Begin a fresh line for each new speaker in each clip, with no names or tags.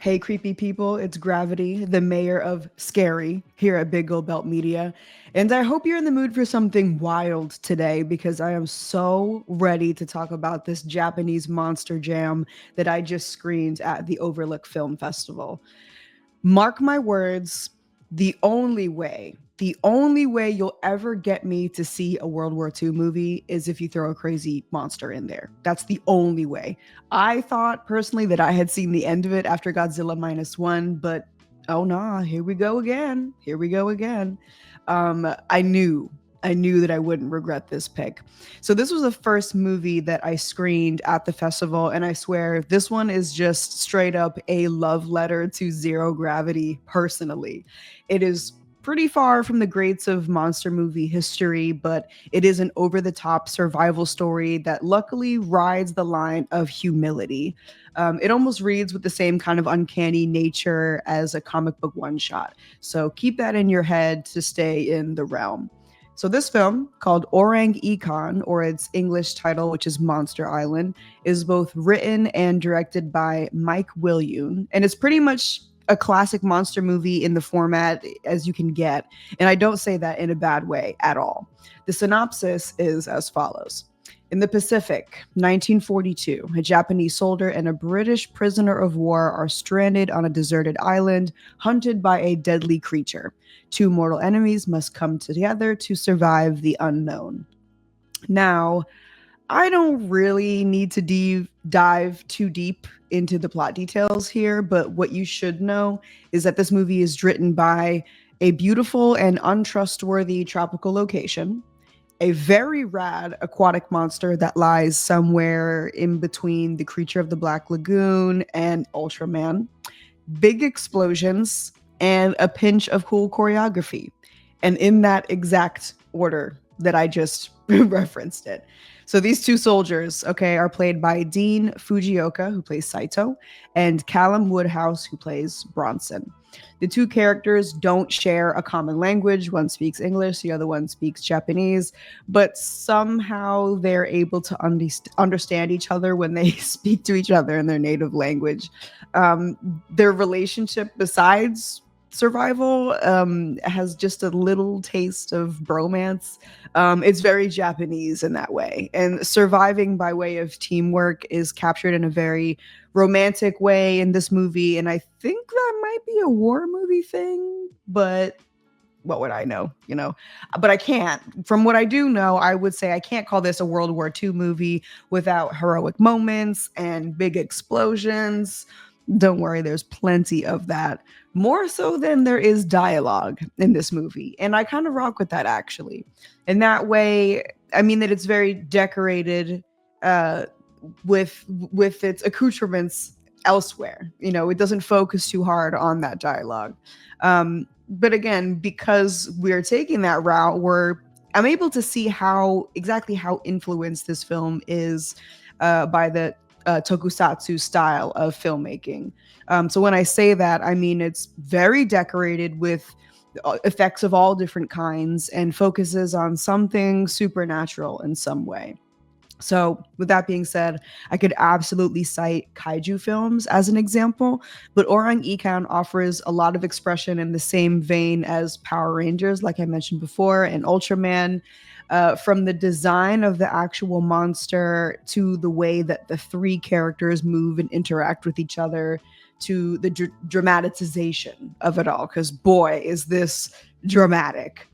Hey, creepy people, it's Gravity, the mayor of Scary here at Big Gold Belt Media. And I hope you're in the mood for something wild today because I am so ready to talk about this Japanese monster jam that I just screened at the Overlook Film Festival. Mark my words, the only way you'll ever get me to see a World War II movie is if you throw a crazy monster in there. That's the only way. I thought personally that I had seen the end of it after Godzilla minus one, but oh nah, here we go again. Here we go again. I knew. I knew that I wouldn't regret this pick. So this was the first movie that I screened at the festival, and I swear this one is just straight up a love letter to Zero Gravity personally. It is pretty far from the greats of monster movie history, but it is an over the top survival story that luckily rides the line of humility. It almost reads with the same kind of uncanny nature as a comic book one shot. So keep that in your head to stay in the realm. So this film, called Orang Ikan, or its English title, which is Monster Island, is both written and directed by Mike Williune, and it's pretty much a classic monster movie in the format as you can get, and I don't say that in a bad way at all. The synopsis is as follows. In the Pacific, 1942, a Japanese soldier and a British prisoner of war are stranded on a deserted island, hunted by a deadly creature. Two mortal enemies must come together to survive the unknown. Now, I don't really need to dive too deep into the plot details here, but what you should know is that this movie is written by a beautiful and untrustworthy tropical location, a very rad aquatic monster that lies somewhere in between the creature of the Black Lagoon and Ultraman, big explosions, and a pinch of cool choreography. And in that exact order that I just referenced it. So these two soldiers, okay, are played by Dean Fujioka, who plays Saito, and Callum Woodhouse, who plays Bronson. The two characters don't share a common language. One speaks English, the other one speaks Japanese, but somehow they're able to understand each other when they speak to each other in their native language. Their relationship, besides survival, has just a little taste of bromance. It's very Japanese in that way. And surviving by way of teamwork is captured in a very romantic way in this movie. And I think that might be a war movie thing, but what would I know, you know? But I can't. From what I do know, I would say I can't call this a World War II movie without heroic moments and big explosions. Don't worry, there's plenty of that. More so than there is dialogue in this movie. And I kind of rock with that actually. In that way, I mean that it's very decorated with its accoutrements elsewhere. You know, it doesn't focus too hard on that dialogue. But again, because we're taking that route, I'm able to see exactly how influenced this film is by the tokusatsu style of filmmaking. So when I say that, I mean it's very decorated with effects of all different kinds and focuses on something supernatural in some way. So, with that being said, I could absolutely cite kaiju films as an example, but Orang Ikan offers a lot of expression in the same vein as Power Rangers, like I mentioned before, and Ultraman. From the design of the actual monster to the way that the three characters move and interact with each other to the dramatization of it all, because boy, is this dramatic.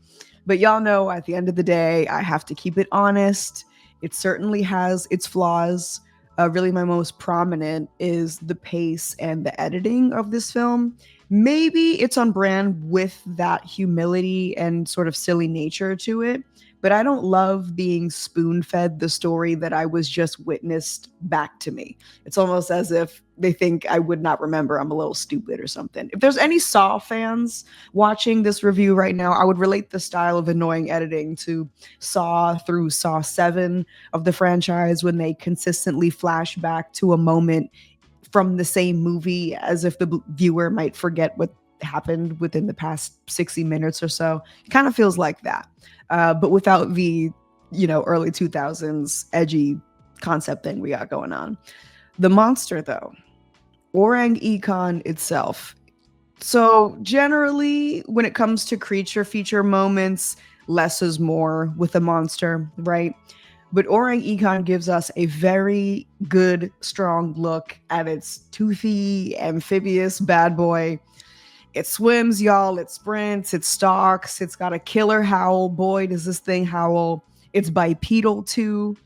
But y'all know at the end of the day, I have to keep it honest. It certainly has its flaws. Really, my most prominent is the pace and the editing of this film. Maybe it's on brand with that humility and sort of silly nature to it, but I don't love being spoon fed the story that I was just witnessed back to me. It's almost as if they think I would not remember I'm a little stupid or something. If there's any Saw fans watching this review right now, I would relate the style of annoying editing to Saw through Saw 7 of the franchise, when they consistently flash back to a moment from the same movie as if the viewer might forget what happened within the past 60 minutes or so. It kind of feels like that, but without the, early 2000s edgy concept thing we got going on. The monster, though, Orang Ikan itself. So, generally, when it comes to creature feature moments, less is more with a monster, right? But Orang Ikan gives us a very good, strong look at its toothy, amphibious bad boy. It swims, y'all. It sprints. It stalks. It's got a killer howl. Boy, does this thing howl. It's bipedal too,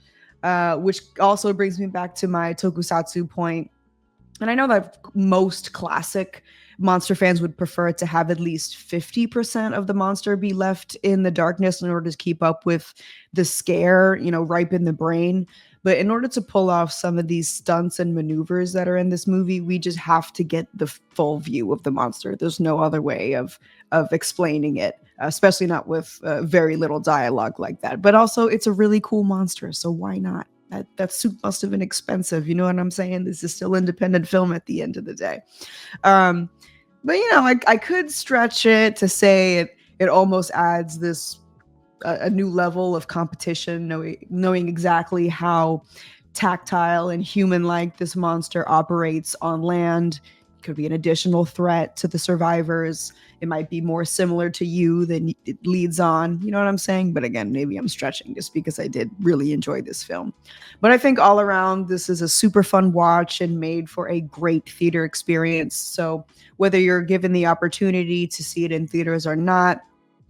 which also brings me back to my tokusatsu point. And I know that most classic monster fans would prefer to have at least 50% of the monster be left in the darkness in order to keep up with the scare, ripe in the brain. But in order to pull off some of these stunts and maneuvers that are in this movie, we just have to get the full view of the monster. There's no other way of explaining it, especially not with very little dialogue like that. But also, it's a really cool monster, so why not? That suit must have been expensive. You know what I'm saying? This is still independent film at the end of the day. But I could stretch it to say it almost adds this a new level of competition, knowing exactly how tactile and human-like this monster operates on land. Could be an additional threat to the survivors. It might be more similar to you than it leads on. You know what I'm saying? But again, maybe I'm stretching just because I did really enjoy this film. But I think all around, this is a super fun watch and made for a great theater experience. So whether you're given the opportunity to see it in theaters or not,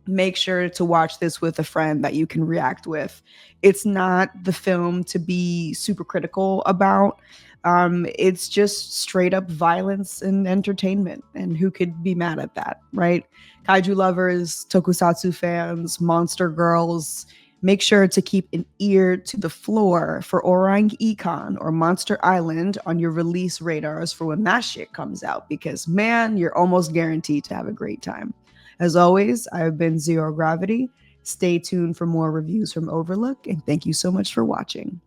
make sure to watch this with a friend that you can react with. It's not the film to be super critical about. It's just straight up violence and entertainment. And who could be mad at that, right? Kaiju lovers, tokusatsu fans, monster girls, make sure to keep an ear to the floor for Orang Ikan or Monster Island on your release radars for when that shit comes out, because man, you're almost guaranteed to have a great time. As always, I've been Zero Gravity. Stay tuned for more reviews from Overlook, and thank you so much for watching.